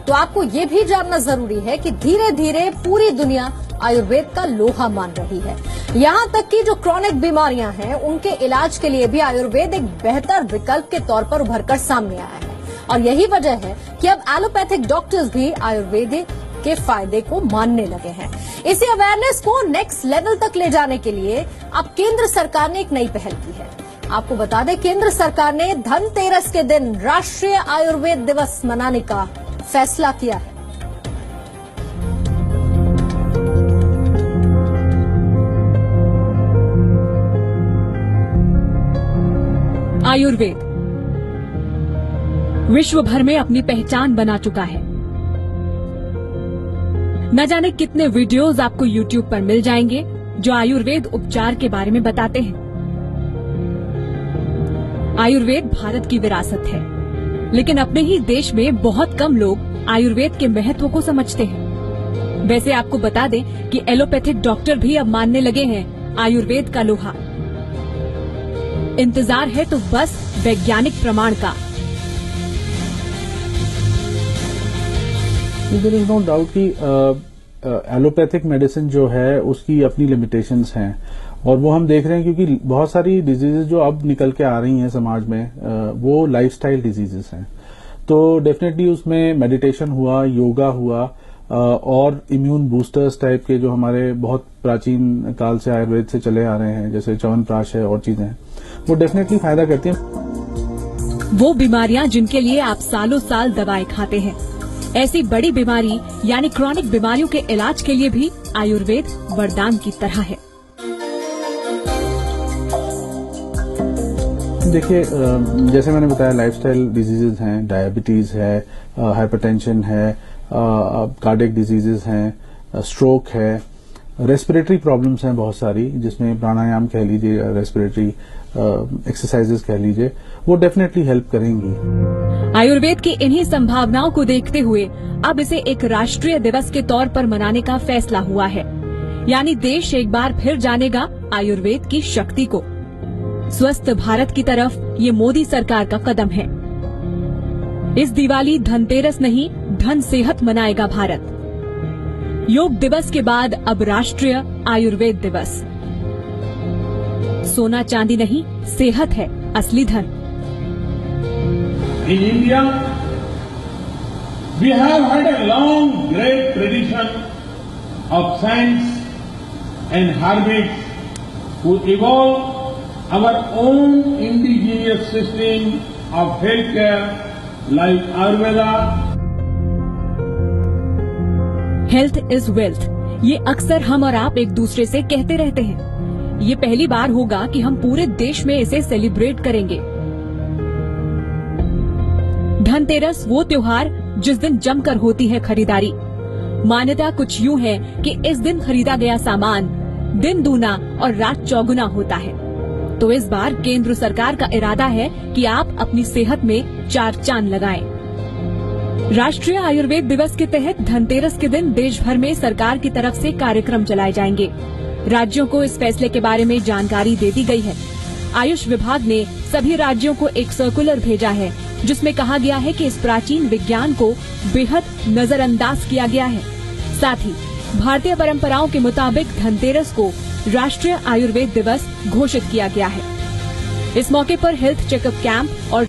तो आपको ये भी जानना जरूरी है कि धीरे धीरे पूरी दुनिया आयुर्वेद का लोहा मान रही है। यहां तक कि जो क्रॉनिक बीमारियां हैं उनके इलाज के लिए भी आयुर्वेद एक बेहतर विकल्प के तौर पर उभरकर सामने आया है। और यही वजह है कि अब एलोपैथिक डॉक्टर्स भी आयुर्वेदिक के फायदे को मानने लगे हैं। इसी अवेयरनेस को नेक्स्ट लेवल तक ले जाने के लिए अब केंद्र सरकार ने एक नई पहल की है। आपको बता दें, केंद्र सरकार ने धनतेरस के दिन राष्ट्रीय आयुर्वेद दिवस मनाने का फैसला किया है। आयुर्वेद विश्व भर में अपनी पहचान बना चुका है। न जाने कितने वीडियोस आपको YouTube पर मिल जाएंगे जो आयुर्वेद उपचार के बारे में बताते हैं। आयुर्वेद भारत की विरासत है, लेकिन अपने ही देश में बहुत कम लोग आयुर्वेद के महत्व को समझते हैं। वैसे आपको बता दें कि एलोपैथिक डॉक्टर भी अब मानने लगे हैं आयुर्वेद का लोहा। इंतजार है तो बस वैज्ञानिक प्रमाण का। देयर इज नो डाउट कि एलोपैथिक मेडिसिन जो है उसकी अपनी लिमिटेशंस हैं, और वो हम देख रहे हैं क्योंकि बहुत सारी डिजीजेज जो अब निकल के आ रही हैं समाज में वो लाइफस्टाइल डिजीजेस हैं। तो डेफिनेटली उसमें मेडिटेशन हुआ, योगा हुआ, और इम्यून बूस्टर्स टाइप के जो हमारे बहुत प्राचीन काल से आयुर्वेद से चले आ रहे हैं, जैसे च्यवनप्राश है और चीजें हैं, वो डेफिनेटली फायदा करती हैं। वो बीमारियां जिनके लिए आप सालों साल दवाएं खाते हैं, ऐसी बड़ी बीमारी यानी क्रॉनिक बीमारियों के इलाज के लिए भी आयुर्वेद वरदान की तरह है। देखिए, जैसे मैंने बताया, लाइफस्टाइल डिजीजेज हैं, डायबिटीज है, हाइपरटेंशन है, कार्डियक डिजीजेस हैं, स्ट्रोक है, रेस्पिरेटरी प्रॉब्लम्स हैं बहुत सारी, जिसमें प्राणायाम कह लीजिए, रेस्पिरेटरी एक्सरसाइजेस कह लीजिए, वो डेफिनेटली हेल्प करेंगी। आयुर्वेद की इन्हीं संभावनाओं को देखते हुए अब इसे एक राष्ट्रीय दिवस के तौर पर मनाने का फैसला हुआ है। यानी देश एक बार फिर जानेगा आयुर्वेद की शक्ति को। स्वस्थ भारत की तरफ ये मोदी सरकार का कदम है। इस दिवाली धनतेरस नहीं, धन सेहत मनाएगा भारत। योग दिवस के बाद अब राष्ट्रीय आयुर्वेद दिवस। सोना चांदी नहीं, सेहत है असली धन। In India, we have had a long, great tradition of science and herbs who evolve our own indigenous system of healthcare like Ayurveda. Health is wealth, ये अक्सर हम और आप एक दूसरे से कहते रहते हैं। ये पहली बार होगा कि हम पूरे देश में इसे सेलिब्रेट करेंगे। धनतेरस वो त्योहार जिस दिन जमकर होती है खरीदारी। मान्यता कुछ यूं है कि इस दिन खरीदा गया सामान दिन दूना और रात चौगुना होता है। तो इस बार केंद्र सरकार का इरादा है कि आप अपनी सेहत में 4 चांद लगाएं। राष्ट्रीय आयुर्वेद दिवस के तहत धनतेरस के दिन देश भर में सरकार की तरफ से कार्यक्रम चलाए जाएंगे। राज्यों को इस फैसले के बारे में जानकारी दे दी गई है। आयुष विभाग ने सभी राज्यों को एक सर्कुलर भेजा है, जिसमें कहा गया है कि इस प्राचीन विज्ञान को बेहद नजरअंदाज किया गया है। साथ ही भारतीय परंपराओं के मुताबिक धनतेरस को राष्ट्रीय आयुर्वेद दिवस घोषित किया गया है। इस मौके पर हेल्थ चेकअप कैंप और